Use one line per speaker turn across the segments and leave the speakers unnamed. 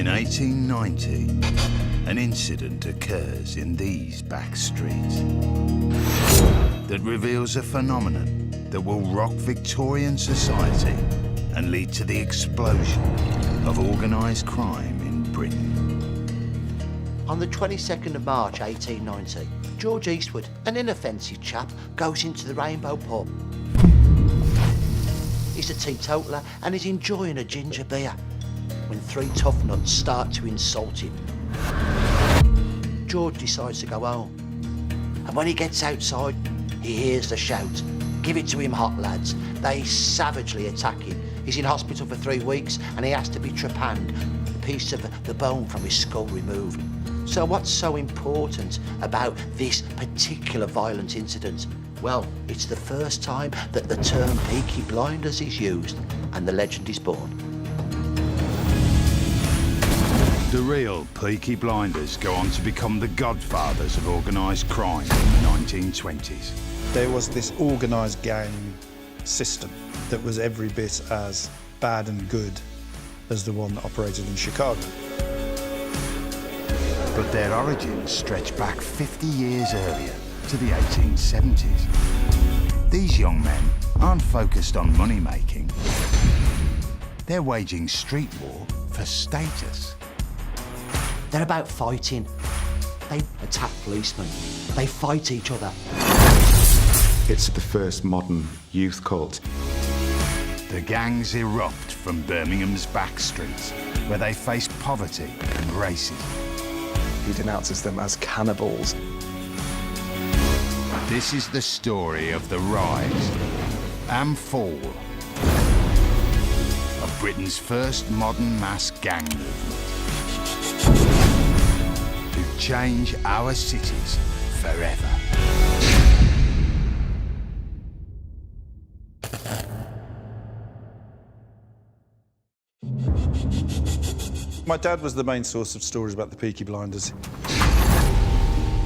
In 1890, an incident occurs in these back streets that reveals a phenomenon that will rock Victorian society and lead to the explosion of organised crime in Britain.
On the 22nd of March 1890, George Eastwood, an inoffensive chap, goes into the Rainbow pub. He's a teetotaler and is enjoying a ginger beer when three tough nuts start to insult him. George decides to go home, and when he gets outside, he hears the shout, "Give it to him, hot lads." They savagely attack him. He's in hospital for 3 weeks and he has to be trepanned, a piece of the bone from his skull removed. So what's so important about this particular violent incident? Well, it's the first time that the term Peaky Blinders is used, and the legend is born.
The real Peaky Blinders go on to become the godfathers of organised crime in the 1920s.
There was this organised gang system that was every bit as bad and good as the one that operated in Chicago.
But their origins stretch back 50 years earlier to the 1870s. These young men aren't focused on money making. They're waging street war for status.
They're about fighting. They attack policemen. They fight each other.
It's the first modern youth cult.
The gangs erupt from Birmingham's back streets, where they face poverty and racism.
He denounces them as cannibals.
This is the story of the rise and fall of Britain's first modern mass gang movement, who change our cities forever.
My dad was the main source of stories about the Peaky Blinders.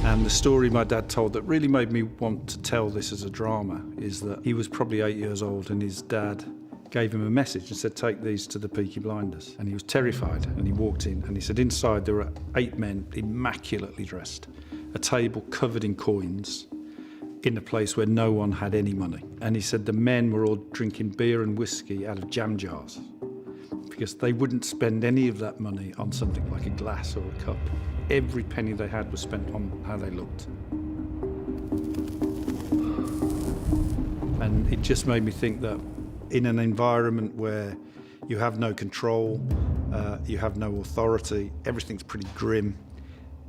And the story my dad told that really made me want to tell this as a drama is that he was probably 8 years old and his dad gave him a message and said, "Take these to the Peaky Blinders." And he was terrified and he walked in and he said inside there were 8 men immaculately dressed, a table covered in coins in a place where no one had any money. And he said the men were all drinking beer and whiskey out of jam jars, because they wouldn't spend any of that money on something like a glass or a cup. Every penny they had was spent on how they looked. And it just made me think that in an environment where you have no control, you have no authority, everything's pretty grim,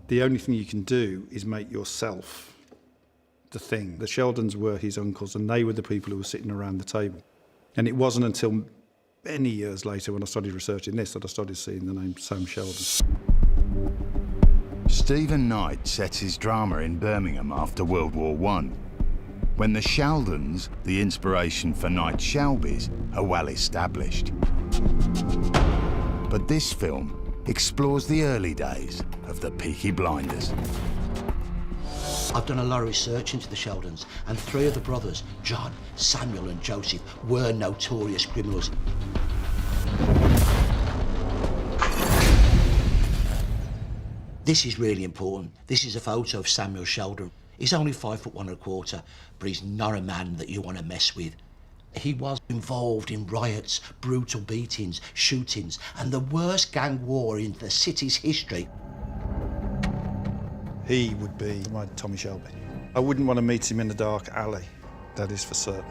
the only thing you can do is make yourself the thing. The Sheldons were his uncles and they were the people who were sitting around the table. And it wasn't until many years later when I started researching this that I started seeing the name Sam Sheldon.
Stephen Knight sets his drama in Birmingham after World War I, when the Sheldons, the inspiration for Knight's Shelbys, are well established. But this film explores the early days of the Peaky Blinders.
I've done a lot of research into the Sheldons, and 3 of the brothers, John, Samuel and Joseph, were notorious criminals. This is really important. This is a photo of Samuel Sheldon. He's only 5'1¼ but he's not a man that you want to mess with. He was involved in riots, brutal beatings, shootings, and the worst gang war in the city's history.
He would be my Tommy Shelby. I wouldn't want to meet him in a dark alley, that is for certain.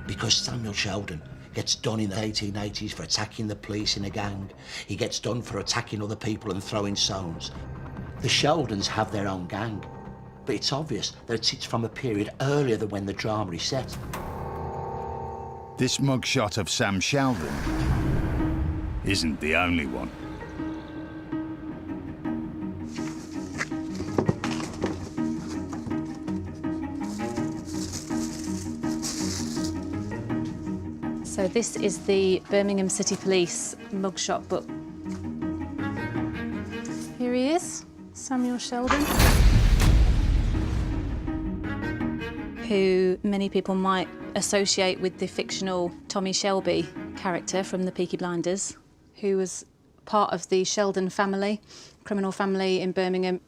Because Samuel Sheldon gets done in the 1880s for attacking the police in a gang. He gets done for attacking other people and throwing stones. The Sheldons have their own gang, but it's obvious that it's from a period earlier than when the drama is set.
This mugshot of Sam Sheldon isn't the only one.
So this is the Birmingham City Police mugshot book. Here he is, Samuel Sheldon, who many people might associate with the fictional Tommy Shelby character from the Peaky Blinders, who was part of the Sheldon family, criminal family in Birmingham.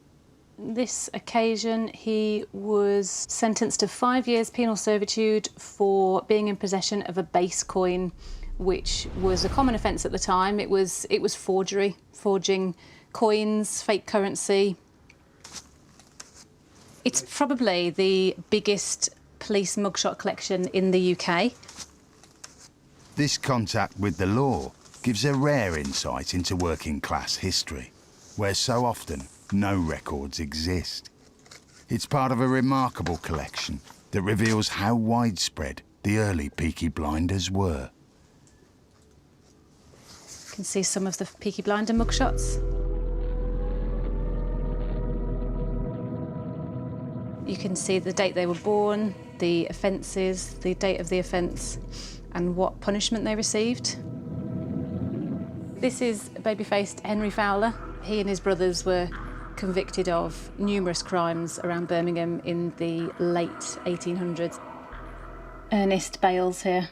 This occasion, he was sentenced to 5 years penal servitude for being in possession of a base coin, which was a common offence at the time. It was forgery, forging coins, fake currency. It's probably the biggest police mugshot collection in the UK.
This contact with the law gives a rare insight into working class history, where so often no records exist. It's part of a remarkable collection that reveals how widespread the early Peaky Blinders were.
You can see some of the Peaky Blinder mugshots. You can see the date they were born, the offences, the date of the offence, and what punishment they received. This is baby-faced Henry Fowler. He and his brothers were convicted of numerous crimes around Birmingham in the late 1800s. Ernest Bales here,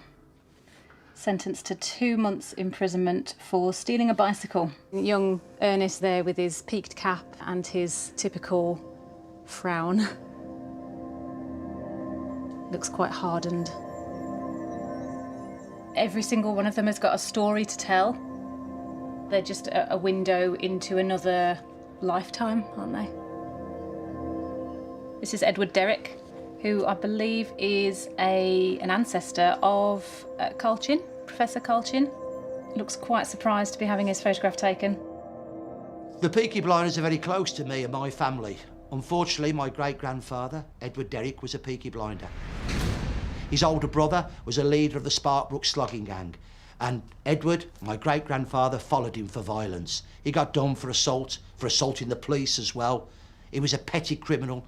sentenced to 2 months imprisonment for stealing a bicycle. Young Ernest there with his peaked cap and his typical frown. Looks quite hardened. Every single one of them has got a story to tell. They're just a window into another lifetime, aren't they? This is Edward Derrick, who I believe is an ancestor of Colchin, Professor Colchin. Looks quite surprised to be having his photograph taken.
The Peaky Blinders are very close to me and my family. Unfortunately, my great-grandfather, Edward Derrick, was a Peaky Blinder. His older brother was a leader of the Sparkbrook slogging gang, and Edward, my great-grandfather, followed him for violence. He got done for assaulting the police as well. He was a petty criminal,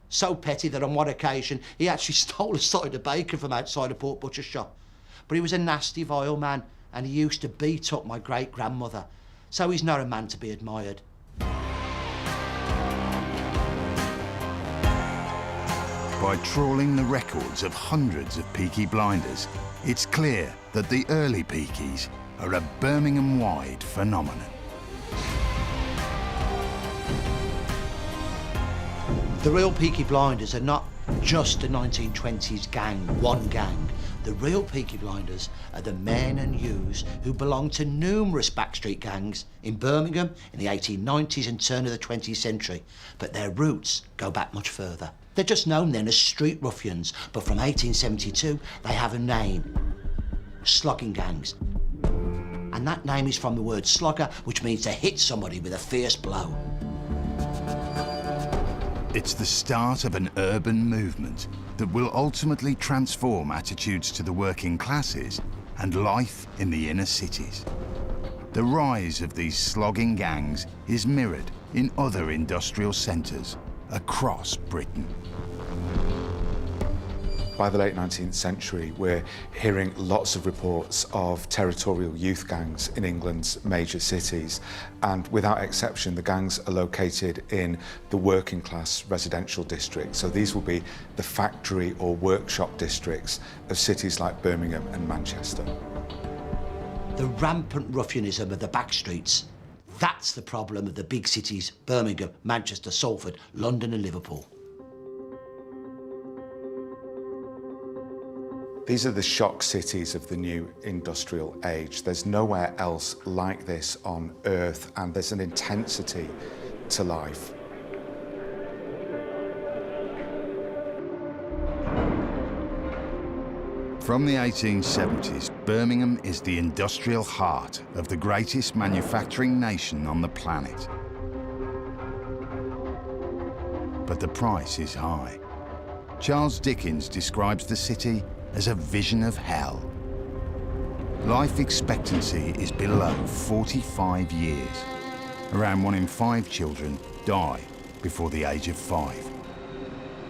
so petty that on one occasion he actually stole a side of bacon from outside a pork butcher's shop. But he was a nasty, vile man, and he used to beat up my great-grandmother, so he's not a man to be admired.
By trawling the records of hundreds of Peaky Blinders, it's clear that the early Peakies are a Birmingham-wide phenomenon.
The real Peaky Blinders are not just a 1920s gang, one gang. The real Peaky Blinders are the men and youths who belong to numerous backstreet gangs in Birmingham in the 1890s and turn of the 20th century, but their roots go back much further. They're just known then as street ruffians, but from 1872 they have a name, slogging gangs. And that name is from the word slogger, which means to hit somebody with a fierce blow.
It's the start of an urban movement that will ultimately transform attitudes to the working classes and life in the inner cities. The rise of these slogging gangs is mirrored in other industrial centres across Britain.
By the late 19th century, we're hearing lots of reports of territorial youth gangs in England's major cities. And without exception, the gangs are located in the working class residential districts. So these will be the factory or workshop districts of cities like Birmingham and Manchester.
The rampant ruffianism of the back streets, that's the problem of the big cities, Birmingham, Manchester, Salford, London and Liverpool.
These are the shock cities of the new industrial age. There's nowhere else like this on Earth, and there's an intensity to life.
From the 1870s, Birmingham is the industrial heart of the greatest manufacturing nation on the planet. But the price is high. Charles Dickens describes the city as a vision of hell. Life expectancy is below 45 years. Around 1 in 5 children die before the age of 5.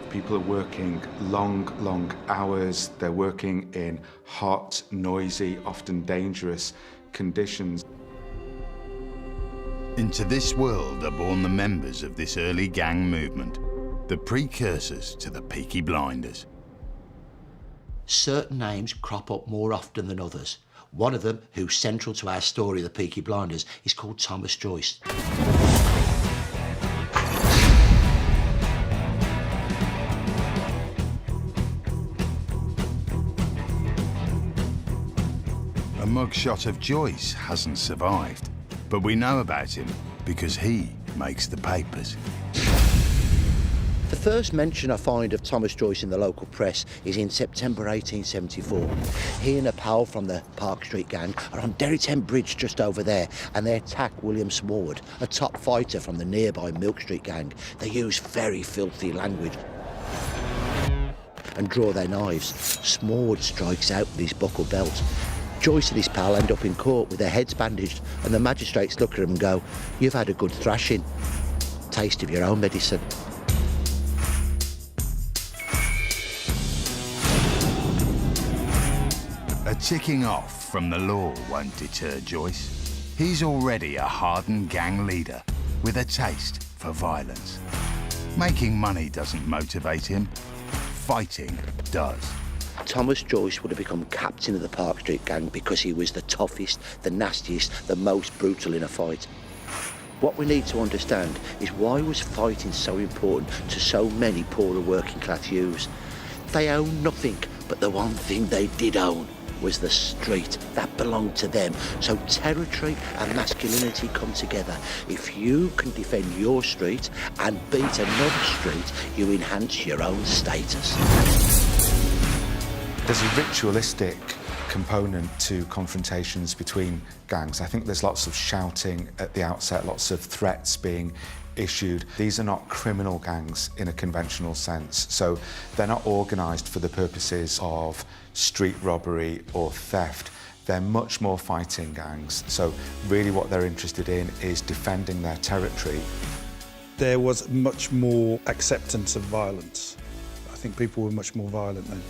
People are working long hours. They're working in hot, noisy, often dangerous conditions.
Into this world are born the members of this early gang movement, the precursors to the Peaky Blinders.
certain names crop up more often than others. One of them, who's central to our story of the Peaky Blinders, is called Thomas Joyce.
A mugshot of Joyce hasn't survived, but we know about him because he makes the papers.
The first mention I find of Thomas Joyce in the local press is in September 1874. He and a pal from the Park Street gang are on Derryton Bridge just over there, and they attack William Smord, a top fighter from the nearby Milk Street gang. They use very filthy language and draw their knives. Smord strikes out with his buckle belt. Joyce and his pal end up in court with their heads bandaged, and the magistrates look at them and go, "You've had a good thrashing. Taste of your own medicine."
A ticking off from the law won't deter Joyce. He's already a hardened gang leader with a taste for violence. Making money doesn't motivate him. Fighting does.
Thomas Joyce would have become captain of the Park Street gang because he was the toughest, the nastiest, the most brutal in a fight. What we need to understand is why was fighting so important to so many poorer working class youths? They owned nothing, but the one thing they did own was the street. That belonged to them. So territory and masculinity come together. If you can defend your street and beat another street, you enhance your own status.
There's a ritualistic component to confrontations between gangs. I think there's lots of shouting at the outset, lots of threats being issued. These are not criminal gangs in a conventional sense, so they're not organised for the purposes of street robbery or theft. They're much more fighting gangs, so really what they're interested in is defending their territory.
There was much more acceptance of violence. I think people were much more violent then.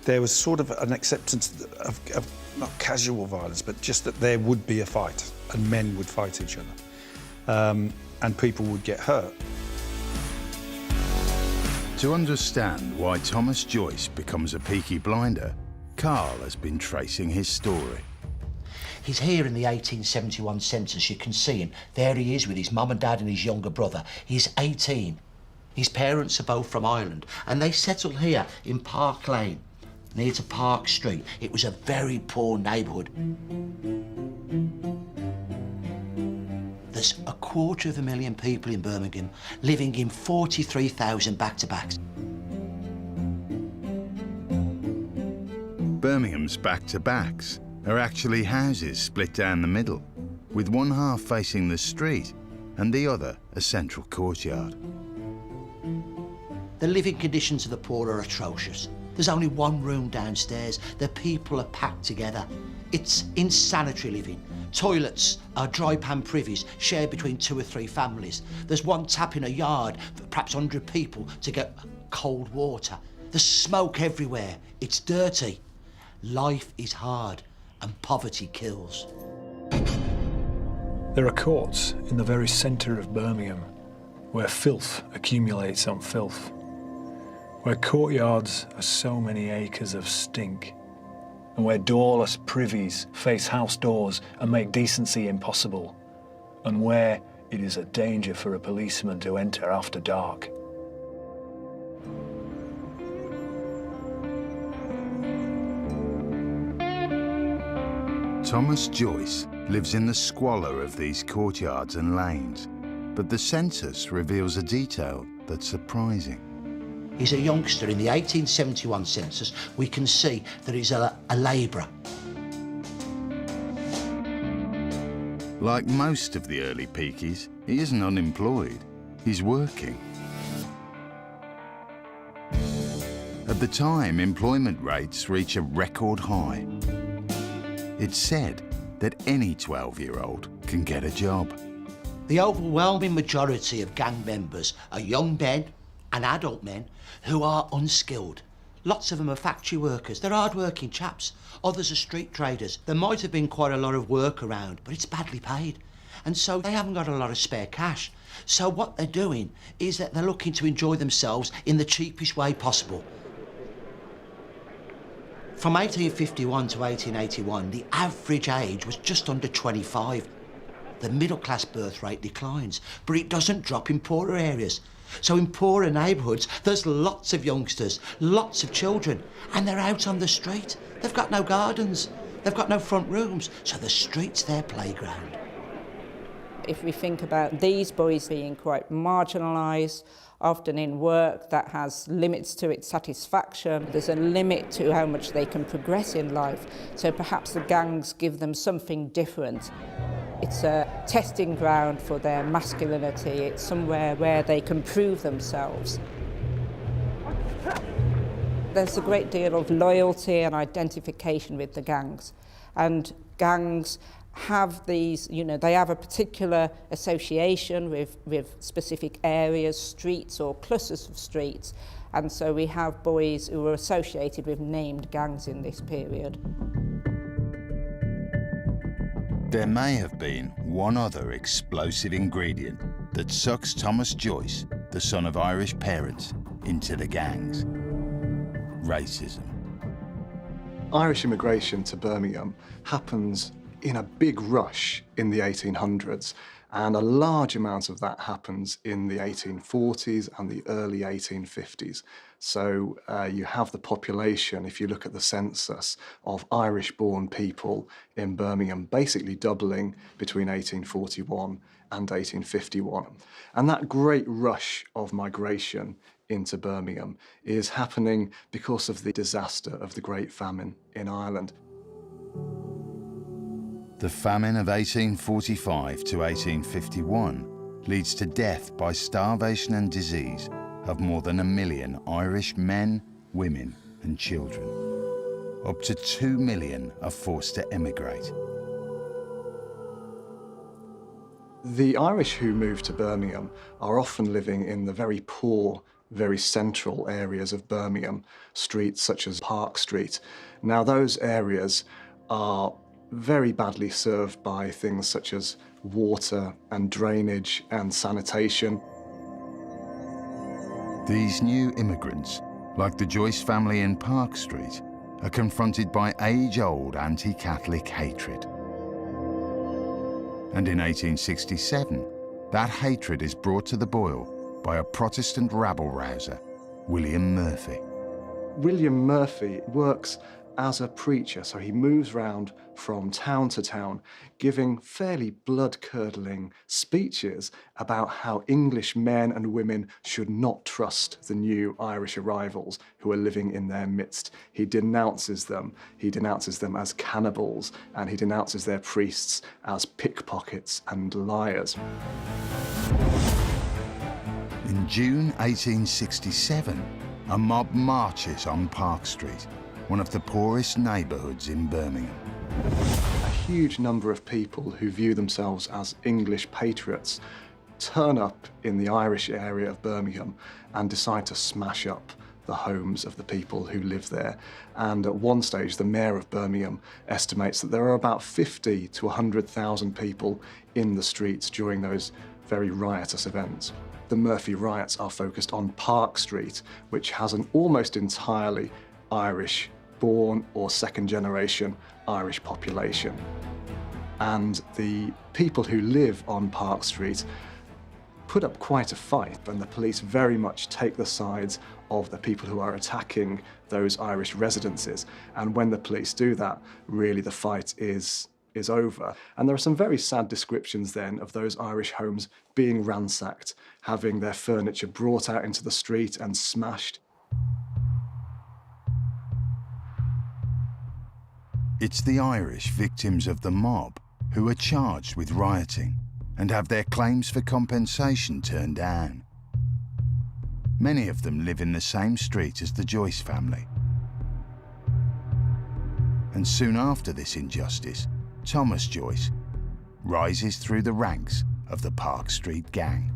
There was sort of an acceptance of not casual violence, but just that there would be a fight and men would fight each other and people would get hurt.
To understand why Thomas Joyce becomes a Peaky Blinder, Carl has been tracing his story.
He's here in the 1871 census. You can see him. There he is with his mum and dad and his younger brother. He's 18. His parents are both from Ireland, and they settled here in Park Lane, near to Park Street. It was a very poor neighbourhood. There's 250,000 people in Birmingham living in 43,000 back-to-backs.
Birmingham's back-to-backs are actually houses split down the middle, with one half facing the street and the other a central courtyard.
The living conditions of the poor are atrocious. There's only one room downstairs. The people are packed together. It's insanitary living. Toilets are dry pan privies shared between 2 or 3 families. There's one tap in a yard for perhaps 100 people to get cold water. There's smoke everywhere. It's dirty. Life is hard and poverty kills.
There are courts in the very centre of Birmingham where filth accumulates on filth, where courtyards are so many acres of stink, and where doorless privies face house doors and make decency impossible, and where it is a danger for a policeman to enter after dark.
Thomas Joyce lives in the squalor of these courtyards and lanes, but the census reveals a detail that's surprising.
He's a youngster. In the 1871 census, we can see that he's a labourer.
Like most of the early Peakies, he isn't unemployed, he's working. At the time, employment rates reach a record high. It's said that any 12-year-old can get a job.
The overwhelming majority of gang members are young men and adult men who are unskilled. Lots of them are factory workers. They're hard-working chaps. Others are street traders. There might have been quite a lot of work around, but it's badly paid. And so they haven't got a lot of spare cash. So what they're doing is that they're looking to enjoy themselves in the cheapest way possible. From 1851 to 1881, the average age was just under 25. The middle-class birth rate declines, but it doesn't drop in poorer areas. So in poorer neighbourhoods, there's lots of youngsters, lots of children, and they're out on the street. They've got no gardens, they've got no front rooms, so the street's their playground.
If we think about these boys being quite marginalised, often in work that has limits to its satisfaction, there's a limit to how much they can progress in life, so perhaps the gangs give them something different. It's a testing ground for their masculinity. It's somewhere where they can prove themselves. There's a great deal of loyalty and identification with the gangs. And gangs have these, they have a particular association with specific areas, streets or clusters of streets. And so we have boys who are associated with named gangs in this period.
There may have been one other explosive ingredient that sucks Thomas Joyce, the son of Irish parents, into the gangs: racism.
Irish immigration to Birmingham happens in a big rush in the 1800s, and a large amount of that happens in the 1840s and the early 1850s. So you have the population, if you look at the census, of Irish-born people in Birmingham basically doubling between 1841 and 1851. And that great rush of migration into Birmingham is happening because of the disaster of the Great Famine in Ireland.
The famine of 1845 to 1851 leads to death by starvation and disease of more than 1 million Irish men, women and children. Up to 2 million are forced to emigrate.
The Irish who move to Birmingham are often living in the very poor, very central areas of Birmingham, streets such as Park Street. Now those areas are very badly served by things such as water and drainage and sanitation.
These new immigrants, like the Joyce family in Park Street, are confronted by age-old anti-Catholic hatred. And in 1867, that hatred is brought to the boil by a Protestant rabble-rouser, William Murphy.
William Murphy works as a preacher, so he moves around from town to town, giving fairly blood-curdling speeches about how English men and women should not trust the new Irish arrivals who are living in their midst. He denounces them as cannibals, and he denounces their priests as pickpockets and liars.
In June 1867, a mob marches on Park Street, one of the poorest neighbourhoods in Birmingham.
A huge number of people who view themselves as English patriots turn up in the Irish area of Birmingham and decide to smash up the homes of the people who live there. And at one stage, the mayor of Birmingham estimates that there are about 50 to 100,000 people in the streets during those very riotous events. The Murphy riots are focused on Park Street, which has an almost entirely Irish-born or second-generation Irish population. And the people who live on Park Street put up quite a fight, and the police very much take the sides of the people who are attacking those Irish residences. And when the police do that, really the fight is over. And there are some very sad descriptions then of those Irish homes being ransacked, having their furniture brought out into the street and smashed.
It's the Irish victims of the mob who are charged with rioting and have their claims for compensation turned down. Many of them live in the same street as the Joyce family. And soon after this injustice, Thomas Joyce rises through the ranks of the Park Street gang.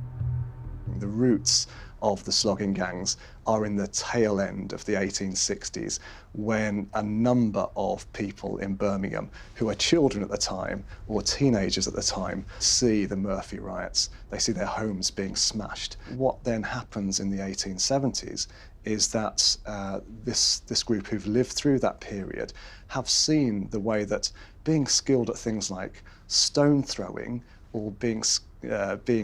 The roots of the slogging gangs are in the tail end of the 1860s, when a number of people in Birmingham who are children at the time or teenagers at the time see the Murphy riots. They see their homes being smashed. What then happens in the 1870s is that this group who've lived through that period have seen the way that being skilled at things like stone throwing or being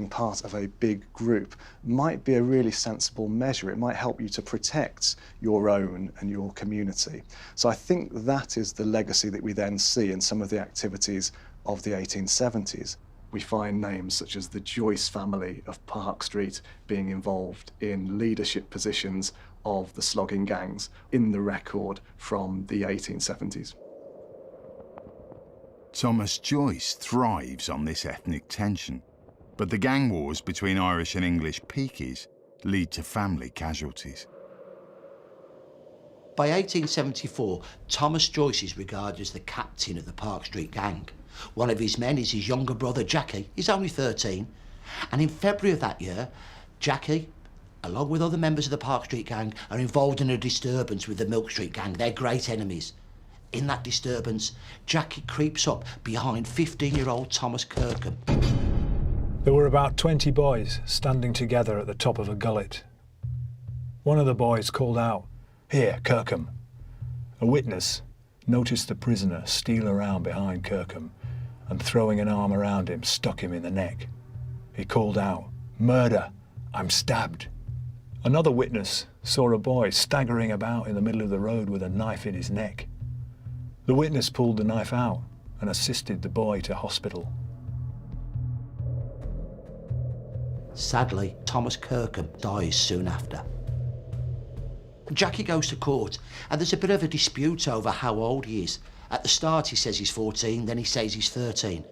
part of a big group might be a really sensible measure. It might help you to protect your own and your community. So I think that is the legacy that we then see in some of the activities of the 1870s. We find names such as the Joyce family of Park Street being involved in leadership positions of the slogging gangs in the record from the 1870s.
Thomas Joyce thrives on this ethnic tension, but the gang wars between Irish and English Peakies lead to family casualties.
By 1874, Thomas Joyce is regarded as the captain of the Park Street gang. One of his men is his younger brother, Jackie. He's only 13. And in February of that year, Jackie, along with other members of the Park Street gang, are involved in a disturbance with the Milk Street gang. They're great enemies. In that disturbance, Jackie creeps up behind 15-year-old Thomas Kirkham.
There were about 20 boys standing together at the top of a gullet. One of the boys called out, "Here, Kirkham." A witness noticed the prisoner steal around behind Kirkham and, throwing an arm around him, stuck him in the neck. He called out, "Murder, I'm stabbed." Another witness saw a boy staggering about in the middle of the road with a knife in his neck. The witness pulled the knife out and assisted the boy to hospital.
Sadly, Thomas Kirkham dies soon after. Jackie goes to court, and there's a bit of a dispute over how old he is. At the start, he says he's 14, then he says he's 13.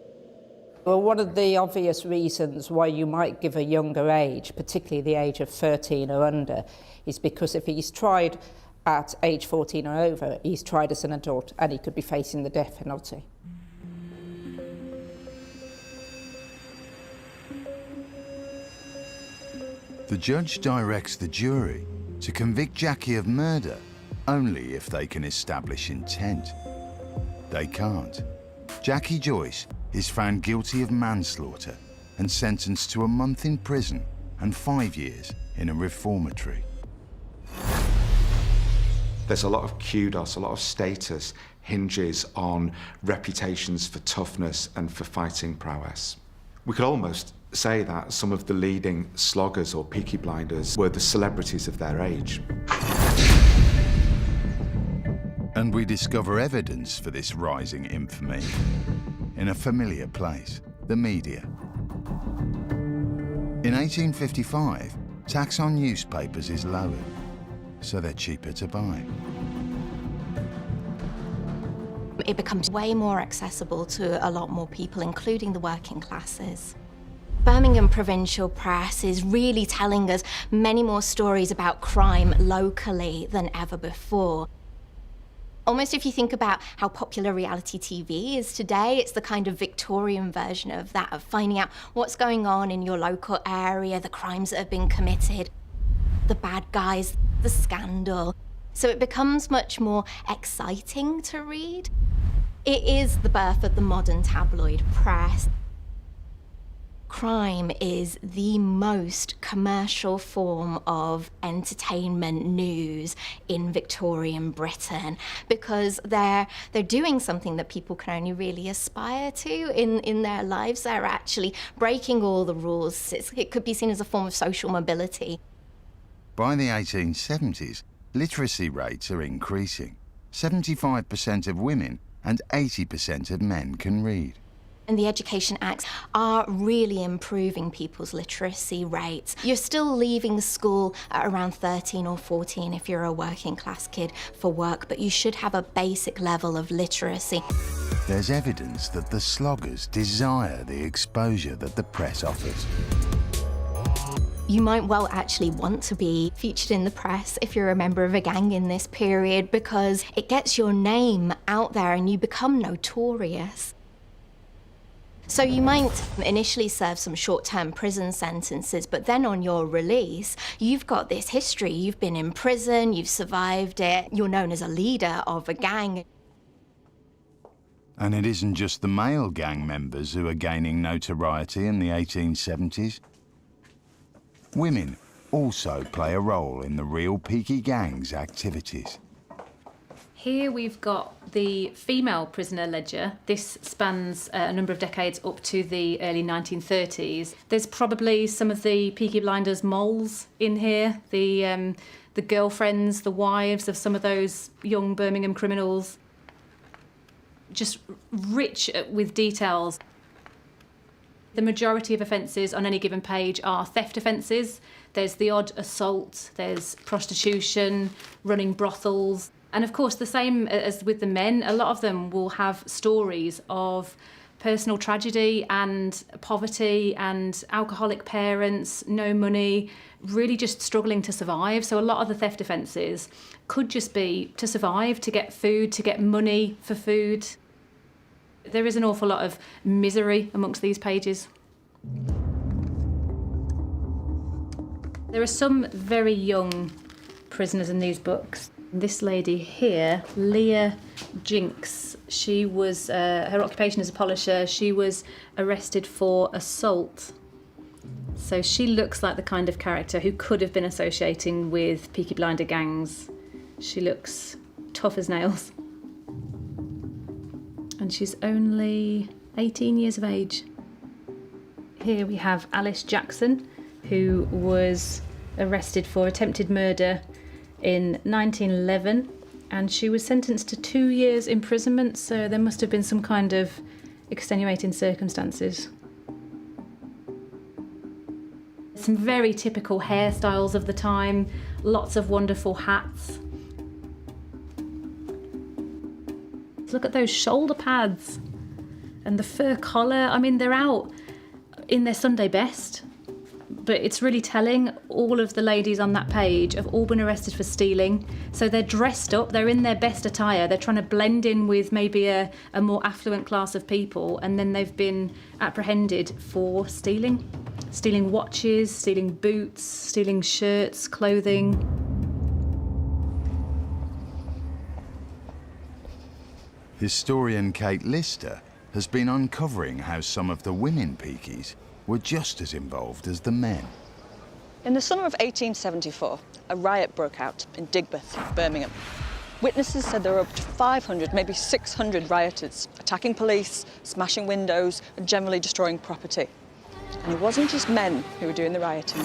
Well, one of the obvious reasons why you might give a younger age, particularly the age of 13 or under, is because if he's tried at age 14 or over, he's tried as an adult and he could be facing the death penalty.
The judge directs the jury to convict Jackie of murder only if they can establish intent. They can't. Jackie Joyce is found guilty of manslaughter and sentenced to a month in prison and 5 years in a reformatory.
There's a lot of kudos, a lot of status hinges on reputations for toughness and for fighting prowess. We could almost say that some of the leading sloggers or Peaky Blinders were the celebrities of their age.
And we discover evidence for this rising infamy in a familiar place, the media. In 1855, tax on newspapers is lowered, so they're cheaper to buy.
It becomes way more accessible to a lot more people, including the working classes. Birmingham provincial press is really telling us many more stories about crime locally than ever before. Almost if you think about how popular reality TV is today, it's the kind of Victorian version of that, of finding out what's going on in your local area, the crimes that have been committed, the bad guys, the scandal. So it becomes much more exciting to read. It is the birth of the modern tabloid press. Crime is the most commercial form of entertainment news in Victorian Britain because they're doing something that people can only really aspire to in their lives. They're actually breaking all the rules. It could be seen as a form of social mobility.
By the 1870s, literacy rates are increasing. 75% of women and 80% of men can read.
And the Education Acts are really improving people's literacy rates. You're still leaving school at around 13 or 14 if you're a working class kid for work, but you should have a basic level of literacy.
There's evidence that the sloggers desire the exposure that the press offers.
You might well actually want to be featured in the press if you're a member of a gang in this period because it gets your name out there and you become notorious. So you might initially serve some short-term prison sentences, but then on your release, you've got this history. You've been in prison, you've survived it, you're known as a leader of a gang.
And it isn't just the male gang members who are gaining notoriety in the 1870s. Women also play a role in the real Peaky gang's activities.
Here we've got the female prisoner ledger. This spans a number of decades up to the early 1930s. There's probably some of the Peaky Blinders moles in here, the girlfriends, the wives of some of those young Birmingham criminals. Just rich with details. The majority of offences on any given page are theft offences. There's the odd assault, there's prostitution, running brothels. And of course, the same as with the men, a lot of them will have stories of personal tragedy and poverty and alcoholic parents, no money, really just struggling to survive. So a lot of the theft offences could just be to survive, to get food, to get money for food. There is an awful lot of misery amongst these pages. There are some very young prisoners in these books. This lady here, Leah Jinks, she was, her occupation as a polisher, she was arrested for assault. So she looks like the kind of character who could have been associating with Peaky Blinder gangs. She looks tough as nails. And she's only 18 years of age. Here we have Alice Jackson, who was arrested for attempted murder in 1911, and she was sentenced to 2 years imprisonment, so there must have been some kind of extenuating circumstances. Some very typical hairstyles of the time, lots of wonderful hats. Look at those shoulder pads and the fur collar. I mean, they're out in their Sunday best. But it's really telling, all of the ladies on that page have all been arrested for stealing. So they're dressed up, they're in their best attire, they're trying to blend in with maybe a more affluent class of people, and then they've been apprehended for stealing. Stealing watches, stealing boots, stealing shirts, clothing.
Historian Kate Lister has been uncovering how some of the women Peakies were just as involved as the men.
In the summer of 1874, a riot broke out in Digbeth, Birmingham. Witnesses said there were up to 500, maybe 600 rioters, attacking police, smashing windows, and generally destroying property. And it wasn't just men who were doing the rioting.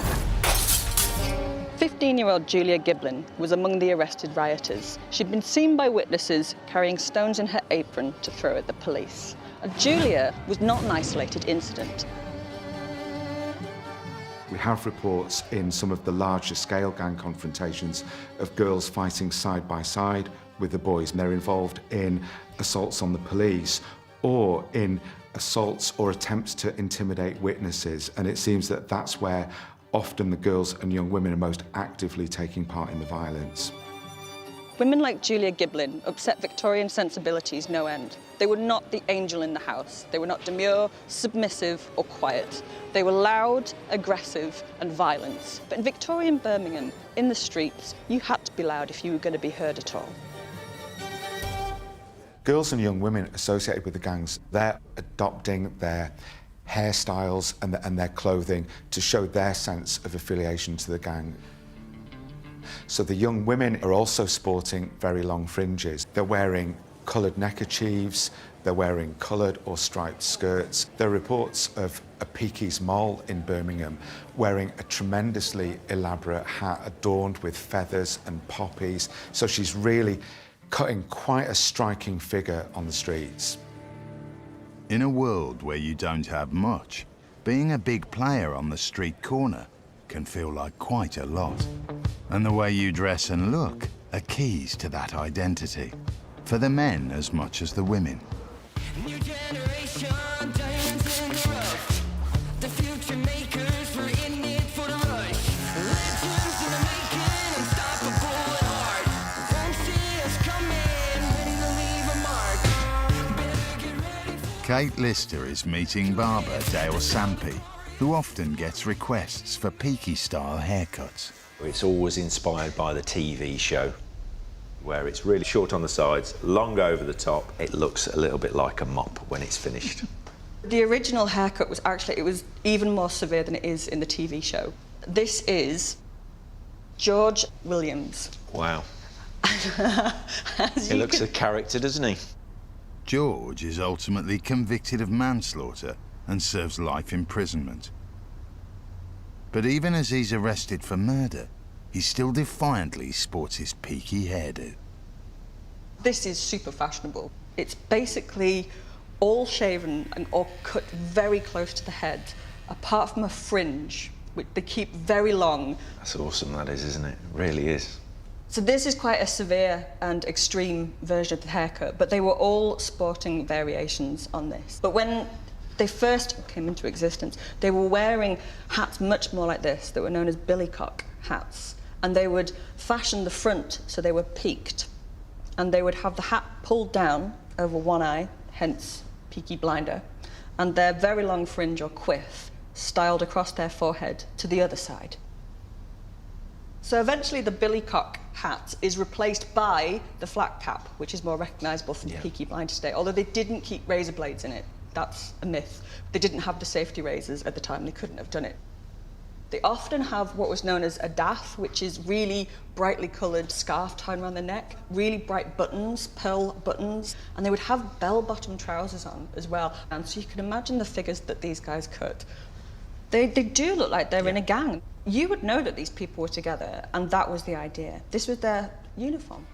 15-year-old Julia Giblin was among the arrested rioters. She'd been seen by witnesses carrying stones in her apron to throw at the police. And Julia was not an isolated incident.
We have reports in some of the larger scale gang confrontations of girls fighting side by side with the boys. And they're involved in assaults on the police or in assaults or attempts to intimidate witnesses. And it seems that that's where often the girls and young women are most actively taking part in the violence.
Women like Julia Giblin upset Victorian sensibilities no end. They were not the angel in the house. They were not demure, submissive or quiet. They were loud, aggressive and violent. But in Victorian Birmingham, in the streets, you had to be loud if you were going to be heard at all.
Girls and young women associated with the gangs, they're adopting their hairstyles and their clothing to show their sense of affiliation to the gang. So the young women are also sporting very long fringes. They're wearing coloured neckerchiefs, they're wearing coloured or striped skirts. There are reports of a Peaky's mole in Birmingham wearing a tremendously elaborate hat adorned with feathers and poppies. So she's really cutting quite a striking figure on the streets.
In a world where you don't have much, being a big player on the street corner can feel like quite a lot. And the way you dress and look are keys to that identity, for the men as much as the women.
New generation, diamonds in the rough. The future makers were in it for the rush. Legends in the making, unstoppable and hard. Won't see us coming, ready to leave a mark. Better get ready for...
Kate Lister is meeting barber Dale Sampy, who often gets requests for Peaky-style haircuts.
It's always inspired by the TV show, where it's really short on the sides, long over the top. It looks a little bit like a mop when it's finished.
The original haircut was actually, it was even more severe than it is in the TV show. This is George Williams.
Wow. He looks a character, doesn't he?
George is ultimately convicted of manslaughter and serves life imprisonment. But even as he's arrested for murder, he still defiantly sports his Peaky hairdo.
This is super fashionable. It's basically all shaven and or cut very close to the head, apart from a fringe, which they keep very long.
That's awesome, that is, isn't it? It really is.
So this is quite a severe and extreme version of the haircut, but they were all sporting variations on this. But when they first came into existence, they were wearing hats much more like this, that were known as billycock hats. And they would fashion the front so they were peaked. And they would have the hat pulled down over one eye, hence Peaky Blinder, and their very long fringe or quiff styled across their forehead to the other side. So eventually the billycock hat is replaced by the flat cap, which is more recognisable from Peaky Blinders today, although they didn't keep razor blades in it. That's a myth. They didn't have the safety razors at the time, they couldn't have done it. They often have what was known as a daff, which is really brightly coloured scarf tied around the neck, really bright buttons, pearl buttons, and they would have bell-bottom trousers on as well. And so you can imagine the figures that these guys cut. They do look like they're in a gang. You would know that these people were together, and that was the idea. This was their uniform.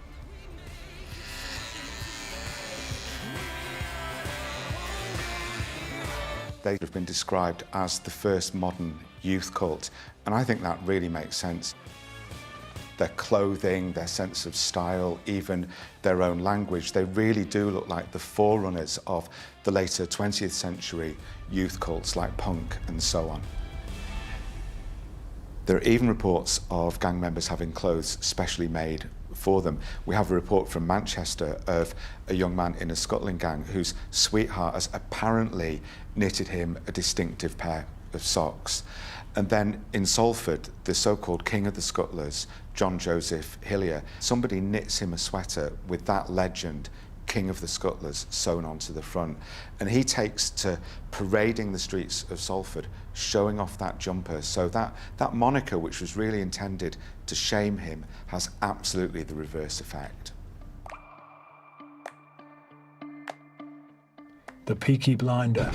They have been described as the first modern youth cult, and I think that really makes sense. Their clothing, their sense of style, even their own language, they really do look like the forerunners of the later 20th century youth cults like punk and so on. There are even reports of gang members having clothes specially made for them. We have a report from Manchester of a young man in a scuttling gang whose sweetheart has apparently knitted him a distinctive pair of socks. And then in Salford, the so-called king of the scuttlers, John Joseph Hillier, somebody knits him a sweater with that legend, King of the Scuttlers, sewn onto the front. And he takes to parading the streets of Salford, showing off that jumper. So that moniker, which was really intended to shame him, has absolutely the reverse effect.
The Peaky Blinder.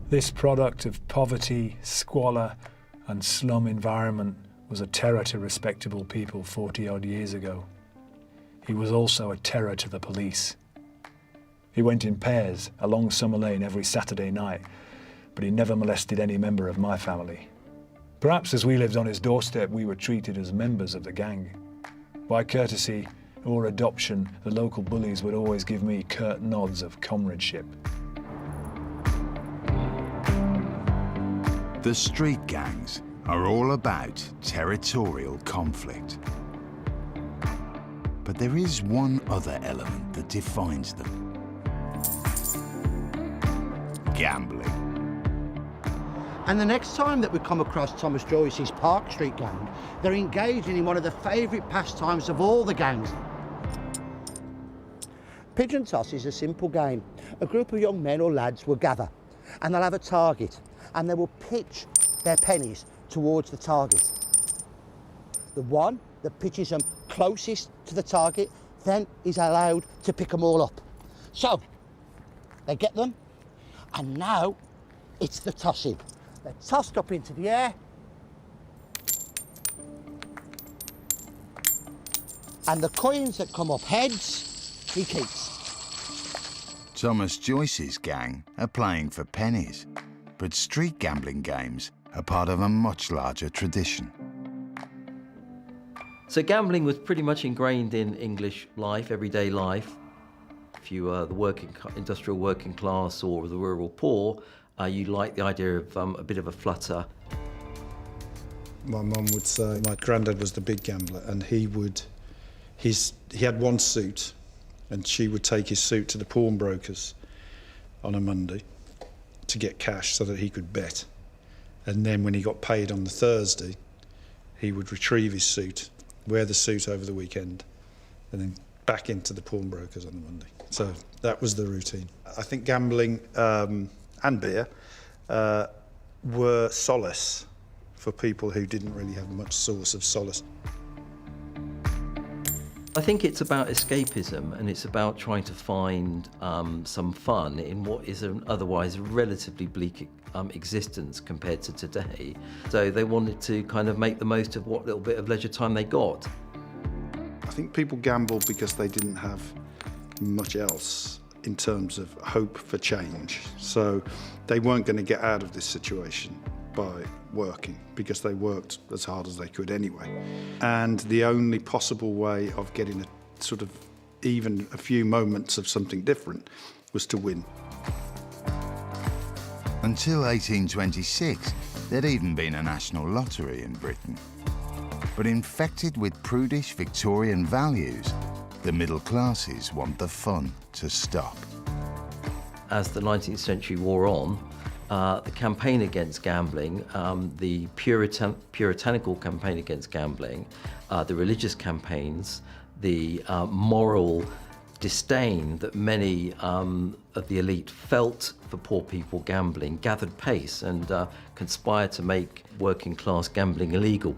This product of poverty, squalor and slum environment was a terror to respectable people 40-odd years ago. He was also a terror to the police. He went in pairs along Summer Lane every Saturday night, but he never molested any member of my family. Perhaps as we lived on his doorstep, we were treated as members of the gang. By courtesy or adoption, the local bullies would always give me curt nods of comradeship.
The street gangs are all about territorial conflict. But there is one other element that defines them. Gambling.
And the next time that we come across Thomas Joyce's Park Street gang, they're engaging in one of the favourite pastimes of all the gangs. Pigeon toss is a simple game. A group of young men or lads will gather and they'll have a target and they will pitch their pennies towards the target. The one that pitches them closest to the target then is allowed to pick them all up. So, they get them, and now it's the tossing. They're tossed up into the air, and the coins that come up heads, he keeps.
Thomas Joyce's gang are playing for pennies, but street gambling games are part of a much larger tradition.
So gambling was pretty much ingrained in English life, everyday life. If you were the industrial working class or the rural poor, you liked the idea of a bit of a flutter.
My mum would say my granddad was the big gambler, and he had one suit, and she would take his suit to the pawnbrokers on a Monday to get cash so that he could bet. And then when he got paid on the Thursday, he would retrieve his suit, wear the suit over the weekend, and then back into the pawnbrokers on the Monday. So that was the routine. I think gambling and beer were solace for people who didn't really have much source of solace.
I think it's about escapism, and it's about trying to find some fun in what is an otherwise relatively bleak existence compared to today. So they wanted to kind of make the most of what little bit of leisure time they got.
I think people gambled because they didn't have much else in terms of hope for change. So they weren't going to get out of this situation by working, because they worked as hard as they could anyway. And the only possible way of getting a sort of even a few moments of something different was to win.
Until 1826, there'd even been a national lottery in Britain. But infected with prudish Victorian values, the middle classes want the fun to stop.
As the 19th century wore on, the campaign against gambling, the puritanical campaign against gambling, the religious campaigns, the moral disdain that many of the elite felt for poor people gambling gathered pace and conspired to make working class gambling illegal.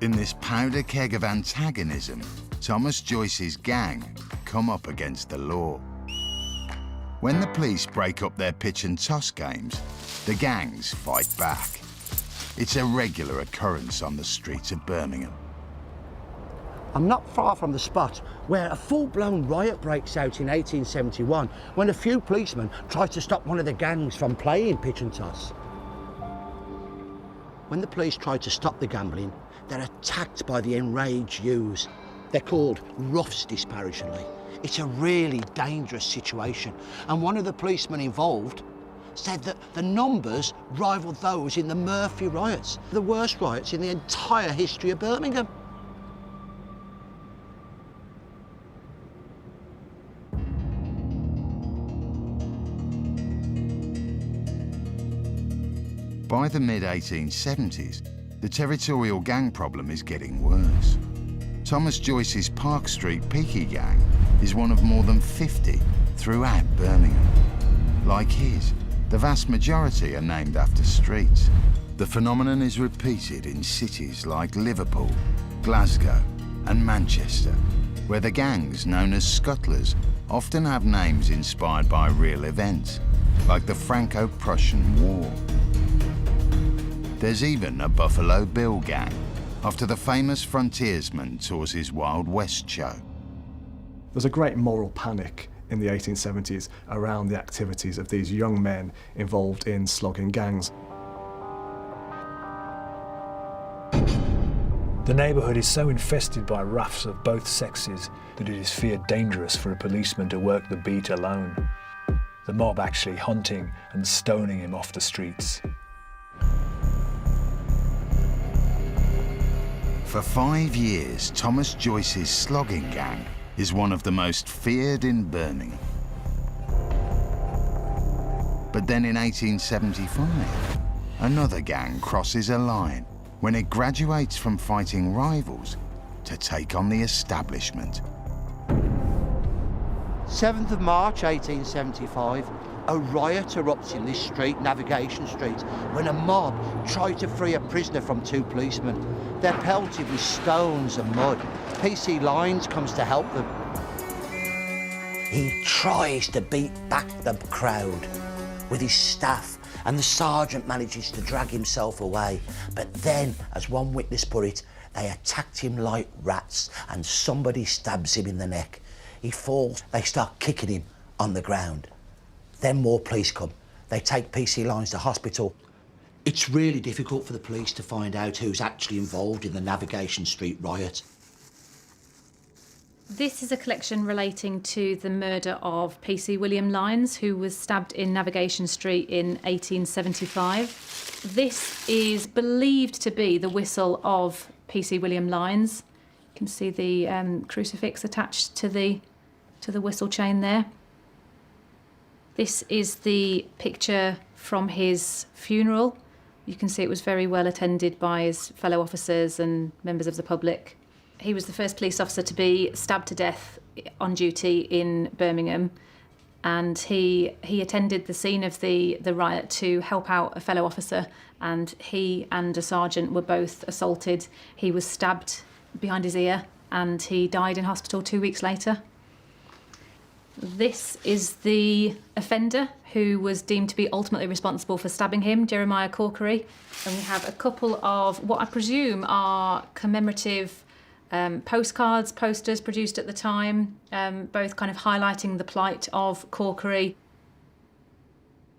In this powder keg of antagonism, Thomas Joyce's gang come up against the law. When the police break up their pitch and toss games, the gangs fight back. It's a regular occurrence on the streets of Birmingham.
I'm not far from the spot where a full-blown riot breaks out in 1871 when a few policemen try to stop one of the gangs from playing pitch and toss. When the police try to stop the gambling, they're attacked by the enraged youths. They're called roughs disparagingly. It's a really dangerous situation, and one of the policemen involved said that the numbers rivaled those in the Murphy riots, the worst riots in the entire history of Birmingham.
By the mid-1870s, the territorial gang problem is getting worse. Thomas Joyce's Park Street Peaky gang is one of more than 50 throughout Birmingham. Like his, the vast majority are named after streets. The phenomenon is repeated in cities like Liverpool, Glasgow and Manchester, where the gangs known as scuttlers often have names inspired by real events, like the Franco-Prussian War. There's even a Buffalo Bill gang, after the famous frontiersman tours his Wild West show.
There's a great moral panic in the 1870s around the activities of these young men involved in slogging gangs.
The neighbourhood is so infested by roughs of both sexes that it is feared dangerous for a policeman to work the beat alone. The mob actually hunting and stoning him off the streets.
For 5 years, Thomas Joyce's slogging gang is one of the most feared in Birmingham. But then in 1875, another gang crosses a line when it graduates from fighting rivals to take on the establishment.
7th of March 1875, a riot erupts in this street, Navigation Street, when a mob tried to free a prisoner from 2 policemen. They're pelted with stones and mud. PC Lyons comes to help them. He tries to beat back the crowd with his staff, and the sergeant manages to drag himself away. But then, as one witness put it, they attacked him like rats, and somebody stabs him in the neck. He falls, they start kicking him on the ground. Then more police come. They take PC Lyons to hospital. It's really difficult for the police to find out who's actually involved in the Navigation Street riot.
This is a collection relating to the murder of PC William Lyons, who was stabbed in Navigation Street in 1875. This is believed to be the whistle of PC William Lyons. You can see the crucifix attached to the whistle chain there. This is the picture from his funeral. You can see it was very well attended by his fellow officers and members of the public. He was the first police officer to be stabbed to death on duty in Birmingham, and he attended the scene of the riot to help out a fellow officer, and he and a sergeant were both assaulted. He was stabbed behind his ear and he died in hospital 2 weeks later. This is the offender who was deemed to be ultimately responsible for stabbing him, Jeremiah Corkery. And we have a couple of what I presume are commemorative postcards, posters produced at the time, both kind of highlighting the plight of Corkery.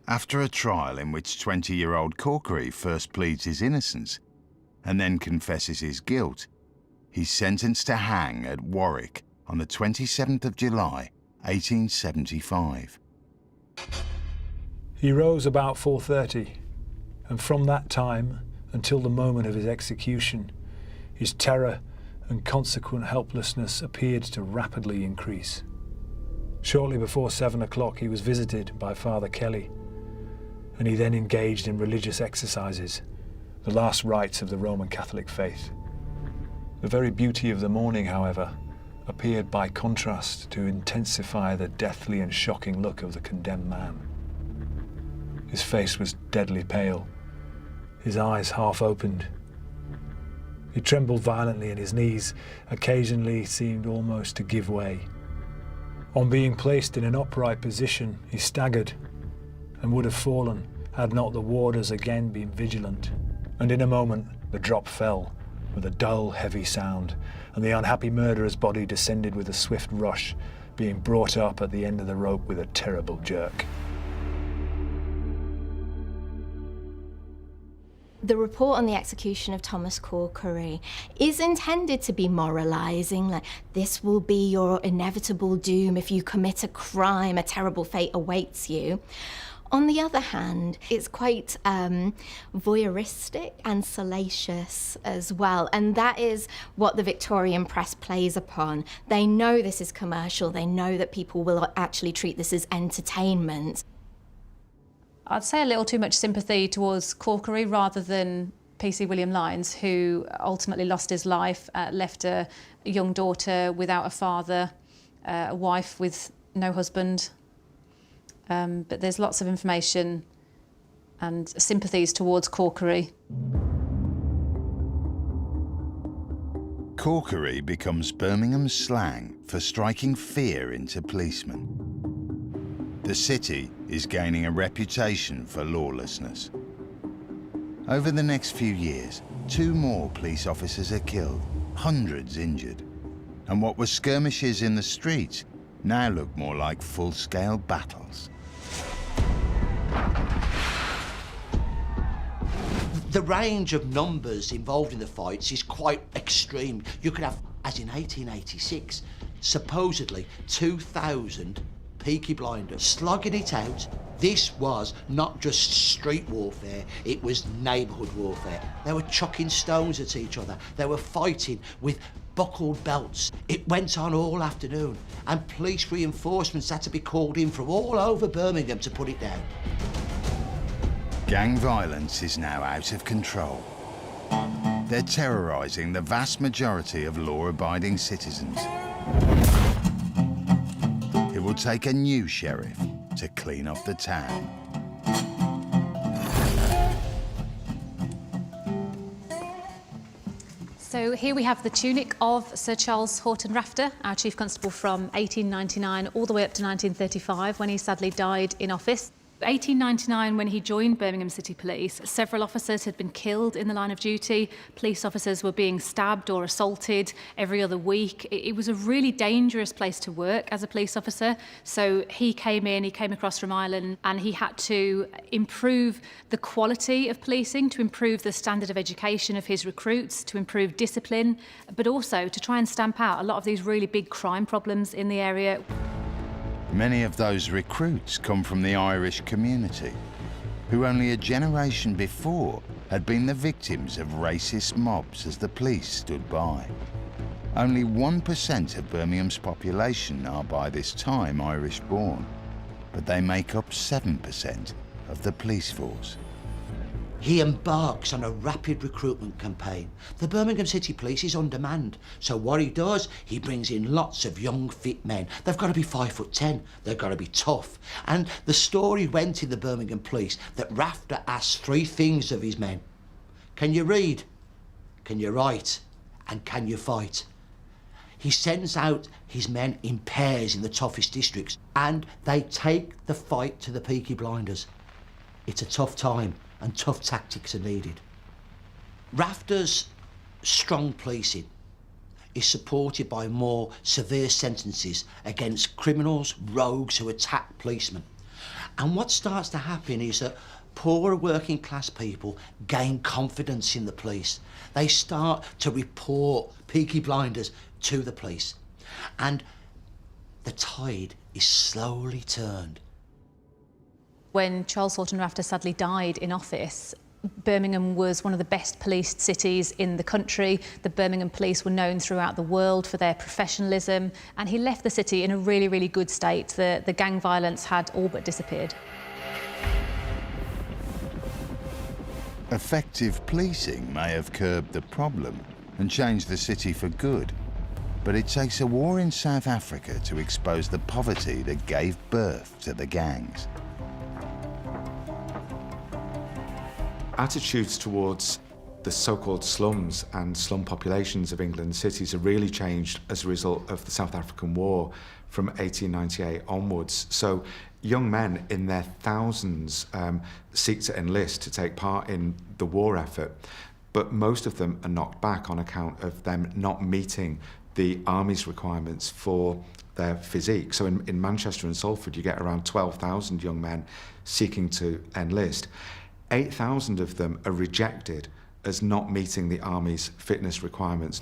After a trial in which 20-year-old Corkery first pleads his innocence and then confesses his guilt, he's sentenced to hang at Warwick on the 27th of July, 1875.
He rose about 4:30, and from that time until the moment of his execution, his terror and consequent helplessness appeared to rapidly increase. Shortly before 7 o'clock, he was visited by Father Kelly, and he then engaged in religious exercises, the last rites of the Roman Catholic faith. The very beauty of the morning, however, appeared by contrast to intensify the deathly and shocking look of the condemned man. His face was deadly pale, his eyes half opened. He trembled violently and his knees occasionally seemed almost to give way. On being placed in an upright position, he staggered and would have fallen had not the warders again been vigilant. And in a moment, the drop fell with a dull, heavy sound, and the unhappy murderer's body descended with a swift rush, being brought up at the end of the rope with a terrible jerk.
The report on the execution of Thomas Corkery is intended to be moralising, like, this will be your inevitable doom if you commit a crime, a terrible fate awaits you. On the other hand, it's quite voyeuristic and salacious as well, and that is what the Victorian press plays upon. They know this is commercial, they know that people will actually treat this as entertainment.
I'd say a little too much sympathy towards Corkery rather than PC William Lyons, who ultimately lost his life, left a young daughter without a father, a wife with no husband. But there's lots of information and sympathies towards Corkery.
Corkery becomes Birmingham's slang for striking fear into policemen. The city is gaining a reputation for lawlessness. Over the next few years, 2 more police officers are killed, hundreds injured, and what were skirmishes in the streets now look more like full-scale battles.
The range of numbers involved in the fights is quite extreme. You could have, as in 1886, supposedly 2,000 Peaky Blinders slugging it out. This was not just street warfare, it was neighbourhood warfare. They were chucking stones at each other. They were fighting with buckled belts. It went on all afternoon, and police reinforcements had to be called in from all over Birmingham to put it down.
Gang violence is now out of control. They're terrorising the vast majority of law-abiding citizens. It will take a new sheriff to clean up the town.
So here we have the tunic of Sir Charles Horton Rafter, our Chief Constable from 1899 all the way up to 1935, when he sadly died in office. 1899, when he joined Birmingham City Police, several officers had been killed in the line of duty. Police officers were being stabbed or assaulted every other week. It was a really dangerous place to work as a police officer. So he came across from Ireland, and he had to improve the quality of policing, to improve the standard of education of his recruits, to improve discipline, but also to try and stamp out a lot of these really big crime problems in the area.
Many of those recruits come from the Irish community, who only a generation before had been the victims of racist mobs as the police stood by. Only 1% of Birmingham's population are by this time Irish-born, but they make up 7% of the police force.
He embarks on a rapid recruitment campaign. The Birmingham City Police is on demand, so what he does, he brings in lots of young, fit men. They've got to be 5'10", they've got to be tough. And the story went in the Birmingham Police that Rafter asked 3 things of his men. Can you read? Can you write? And can you fight? He sends out his men in pairs in the toughest districts, and they take the fight to the Peaky Blinders. It's a tough time, and tough tactics are needed. Rafter's strong policing is supported by more severe sentences against criminals, rogues who attack policemen. And what starts to happen is that poorer working class people gain confidence in the police. They start to report Peaky Blinders to the police. And the tide is slowly turned.
When Charles Thornton Rafter sadly died in office, Birmingham was one of the best policed cities in the country. The Birmingham police were known throughout the world for their professionalism, and he left the city in a really, really good state. The gang violence had all but disappeared.
Effective policing may have curbed the problem and changed the city for good, but it takes a war in South Africa to expose the poverty that gave birth to the gangs.
Attitudes towards the so-called slums and slum populations of England cities have really changed as a result of the South African War from 1898 onwards. So young men in their thousands seek to enlist to take part in the war effort, but most of them are knocked back on account of them not meeting the army's requirements for their physique. So in Manchester and Salford, you get around 12,000 young men seeking to enlist. 8,000 of them are rejected as not meeting the army's fitness requirements.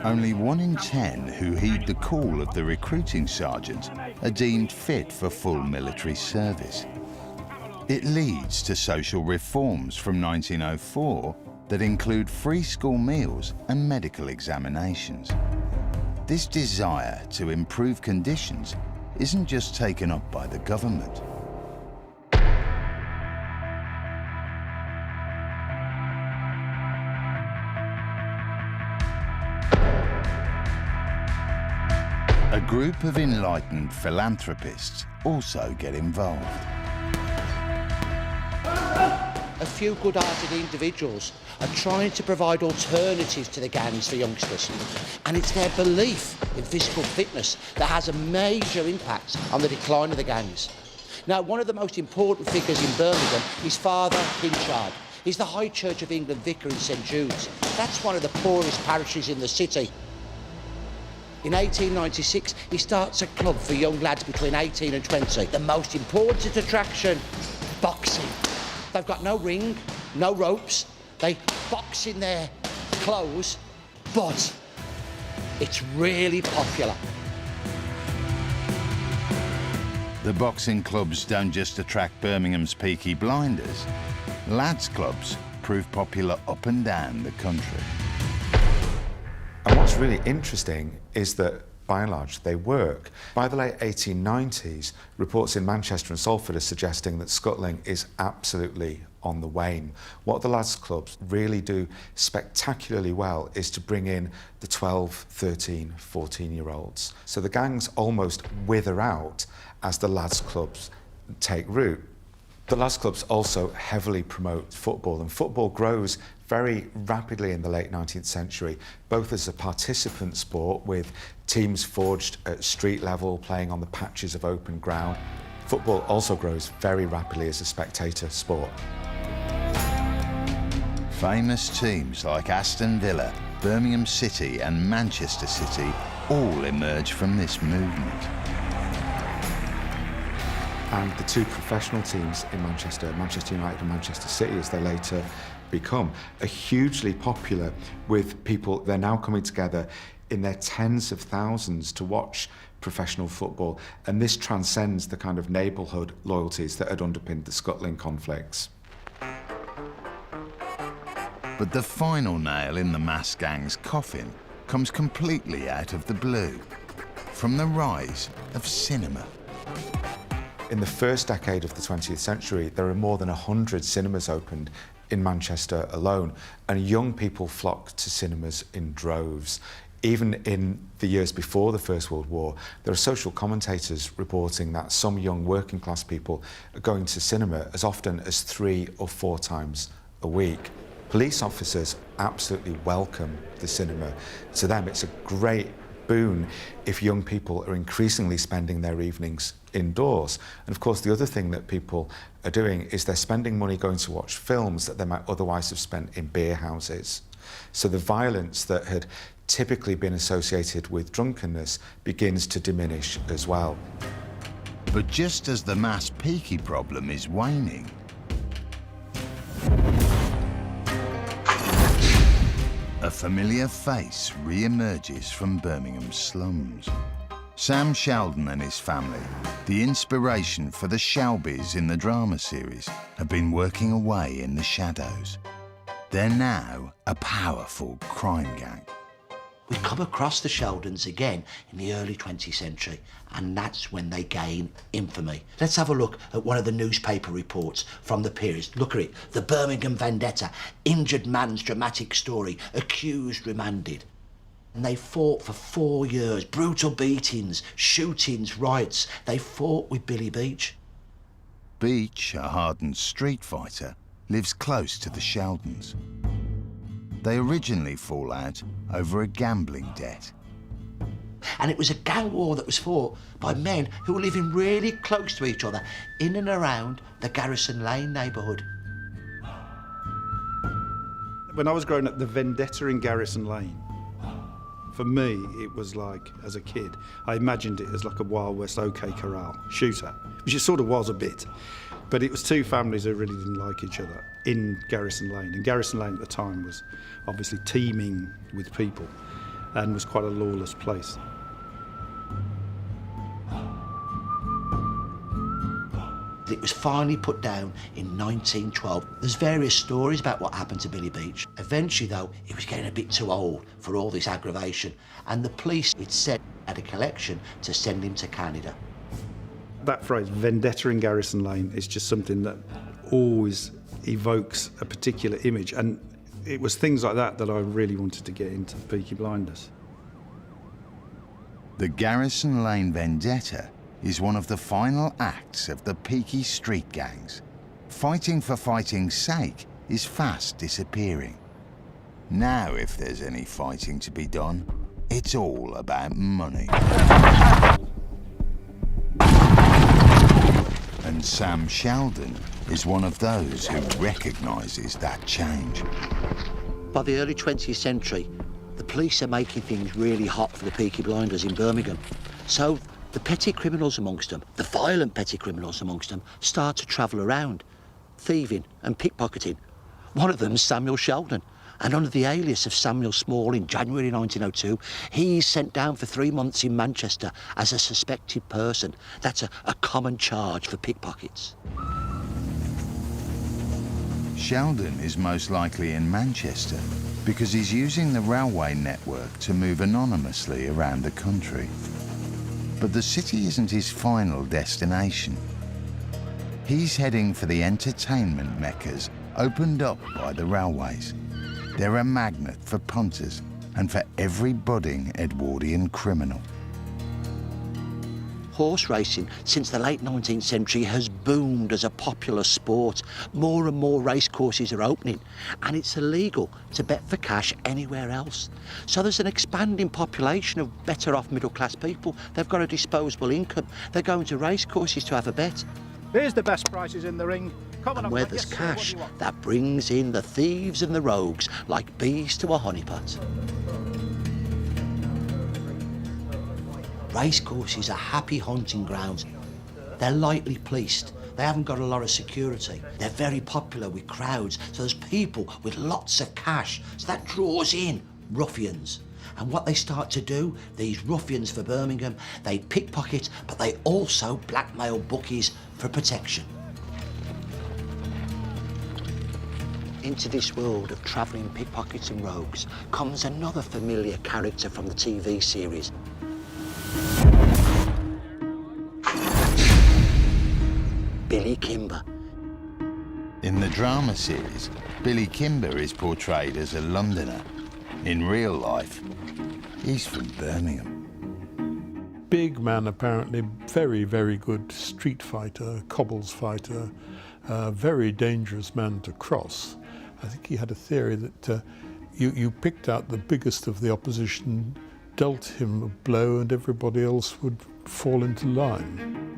Only 1 in 10 who heed the call of the recruiting sergeant are deemed fit for full military service. It leads to social reforms from 1904 that include free school meals and medical examinations. This desire to improve conditions isn't just taken up by the government. A group of enlightened philanthropists also get involved.
A few good-hearted individuals are trying to provide alternatives to the gangs for youngsters. And it's their belief in physical fitness that has a major impact on the decline of the gangs. Now, one of the most important figures in Birmingham is Father Pinchard. He's the High Church of England vicar in St Jude's. That's one of the poorest parishes in the city. In 1896, he starts a club for young lads between 18 and 20. The most important attraction, boxing. They've got no ring, no ropes. They box in their clothes, but it's really popular.
The boxing clubs don't just attract Birmingham's Peaky Blinders. Lads' clubs prove popular up and down the country.
And what's really interesting is that, by and large, they work. By the late 1890s, reports in Manchester and Salford are suggesting that scuttling is absolutely on the wane. What the lads' clubs really do spectacularly well is to bring in the 12, 13, 14-year-olds. So the gangs almost wither out as the lads' clubs take root. The lads' clubs also heavily promote football, and football grows very rapidly in the late 19th century, both as a participant sport with teams forged at street level, playing on the patches of open ground. Football also grows very rapidly as a spectator sport.
Famous teams like Aston Villa, Birmingham City and Manchester City all emerge from this movement.
And the 2 professional teams in Manchester, Manchester United and Manchester City, as they later become, are hugely popular with people. They're now coming together in their tens of thousands to watch professional football, and this transcends the kind of neighbourhood loyalties that had underpinned the scuttling conflicts.
But the final nail in the mass gang's coffin comes completely out of the blue, from the rise of cinema.
In the first decade of the 20th century, there are more than 100 cinemas opened in Manchester alone, and young people flocked to cinemas in droves. Even in the years before the First World War, there are social commentators reporting that some young working class people are going to cinema as often as 3 or 4 times a week. Police officers absolutely welcome the cinema. To them, it's a great boon if young people are increasingly spending their evenings indoors. And of course, the other thing that people are doing is they're spending money going to watch films that they might otherwise have spent in beer houses. So the violence that had typically been associated with drunkenness begins to diminish as well.
But just as the mass Peaky problem is waning, a familiar face re-emerges from Birmingham's slums. Sam Sheldon and his family, the inspiration for the Shelbys in the drama series, have been working away in the shadows. They're now a powerful crime gang.
We come across the Sheldons again in the early 20th century, and that's when they gain infamy. Let's have a look at one of the newspaper reports from the period. Look at it. The Birmingham Vendetta, injured man's dramatic story, accused remanded. And they fought for 4 years. Brutal beatings, shootings, riots. They fought with Billy Beach.
Beach, a hardened street fighter, lives close to the Sheldons. They originally fall out over a gambling debt.
And it was a gang war that was fought by men who were living really close to each other in and around the Garrison Lane neighbourhood.
When I was growing up, the vendetta in Garrison Lane, for me, it was like, as a kid, I imagined it as like a Wild West OK Corral shooter, which it sort of was a bit. But it was 2 families who really didn't like each other in Garrison Lane. And Garrison Lane at the time was obviously teeming with people and was quite a lawless place.
It was finally put down in 1912. There's various stories about what happened to Billy Beach. Eventually, though, he was getting a bit too old for all this aggravation, and the police, it said, had a collection to send him to Canada.
That phrase, vendetta in Garrison Lane, is just something that always evokes a particular image. And it was things like that that I really wanted to get into Peaky Blinders.
The Garrison Lane vendetta is one of the final acts of the Peaky street gangs. Fighting for fighting's sake is fast disappearing. Now, if there's any fighting to be done, it's all about money. And Sam Sheldon is one of those who recognises that change.
By the early 20th century, the police are making things really hot for the Peaky Blinders in Birmingham. So the petty criminals amongst them, the violent petty criminals amongst them, start to travel around, thieving and pickpocketing. One of them's Samuel Sheldon, and under the alias of Samuel Small in January 1902, he's sent down for 3 months in Manchester as a suspected person. That's a common charge for pickpockets.
Sheldon is most likely in Manchester because he's using the railway network to move anonymously around the country. But the city isn't his final destination. He's heading for the entertainment meccas opened up by the railways. They're a magnet for punters and for every budding Edwardian criminal.
Horse racing, since the late 19th century, has boomed as a popular sport. More and more racecourses are opening, and it's illegal to bet for cash anywhere else. So there's an expanding population of better-off middle-class people. They've got a disposable income. They're going to racecourses to have a bet.
Here's the best prices in the ring. Come on,
and where there's cash, that brings in the thieves and the rogues like bees to a honeypot. Racecourses are happy hunting grounds. They're lightly policed. They haven't got a lot of security. They're very popular with crowds, so there's people with lots of cash. So that draws in ruffians. And what they start to do, these ruffians for Birmingham, they pickpocket, but they also blackmail bookies for protection. Into this world of travelling pickpockets and rogues comes another familiar character from the TV series. Billy Kimber.
In the drama series, Billy Kimber is portrayed as a Londoner. In real life, he's from Birmingham.
Big man, apparently, very, very good street fighter, cobbles fighter, very dangerous man to cross. I think he had a theory that you picked out the biggest of the opposition, dealt him a blow, and everybody else would fall into line.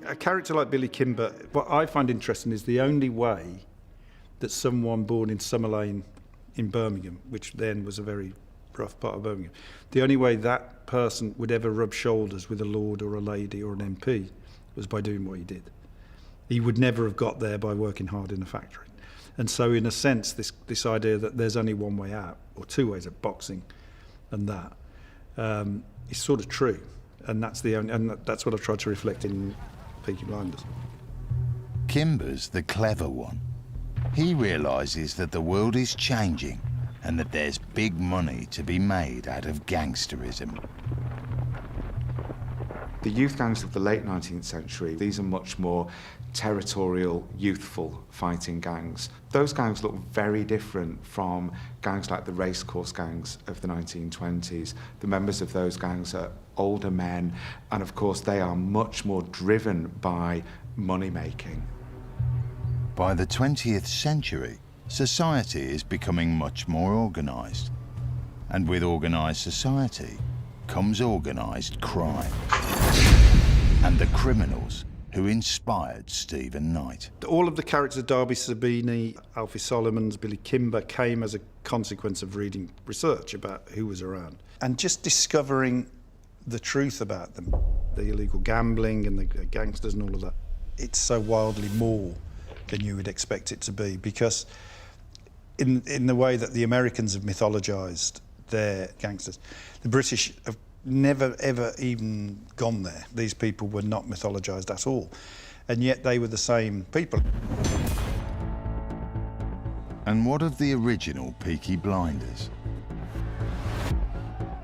A character like Billy Kimber, what I find interesting is the only way that someone born in Summer Lane in Birmingham, which then was a very rough part of Birmingham, the only way that person would ever rub shoulders with a lord or a lady or an MP was by doing what he did. He would never have got there by working hard in a factory. And so in a sense, this idea that there's only one way out, or two ways of boxing, and that is sort of true. And that's that's what I've tried to reflect in Peaky Blinders.
Kimber's the clever one. He realises that the world is changing and that there's big money to be made out of gangsterism.
The youth gangs of the late 19th century, these are much more territorial, youthful fighting gangs. Those gangs look very different from gangs like the racecourse gangs of the 1920s. The members of those gangs are older men, and of course they are much more driven by money making.
By the 20th century, society is becoming much more organised. And with organised society comes organised crime. And the criminals who inspired Stephen Knight.
All of the characters, Darby Sabini, Alfie Solomons, Billy Kimber, came as a consequence of reading research about who was around and just discovering the truth about them, the illegal gambling and the gangsters and all of that. It's so wildly more than you would expect it to be, because in the way that the Americans have mythologised their gangsters, the British have never ever even gone there. These people were not mythologised at all, and yet they were the same people.
And what of the original Peaky Blinders?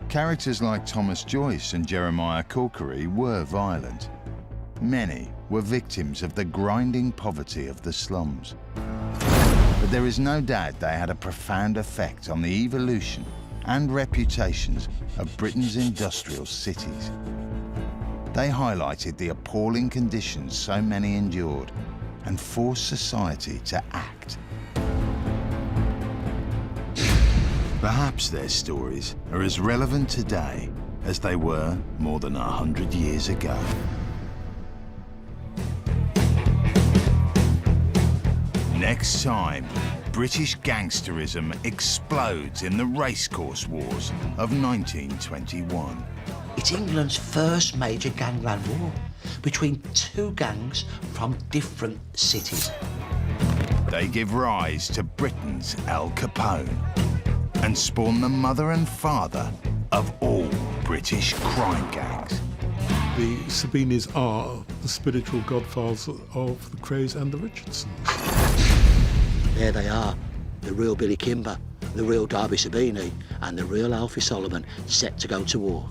Characters like Thomas Joyce and Jeremiah Corkery were violent. Many were victims of the grinding poverty of the slums. But there is no doubt they had a profound effect on the evolution and reputations of Britain's industrial cities. They highlighted the appalling conditions so many endured and forced society to act. Perhaps their stories are as relevant today as they were more than 100 years ago. Next time, British gangsterism explodes in the racecourse wars of 1921.
It's England's first major gangland war between two gangs from different cities.
They give rise to Britain's Al Capone and spawn the mother and father of all British crime gangs.
The Sabinis are the spiritual godfathers of the Crays and the Richardsons.
There they are, the real Billy Kimber, the real Darby Sabini, and the real Alfie Solomon, set to go to war.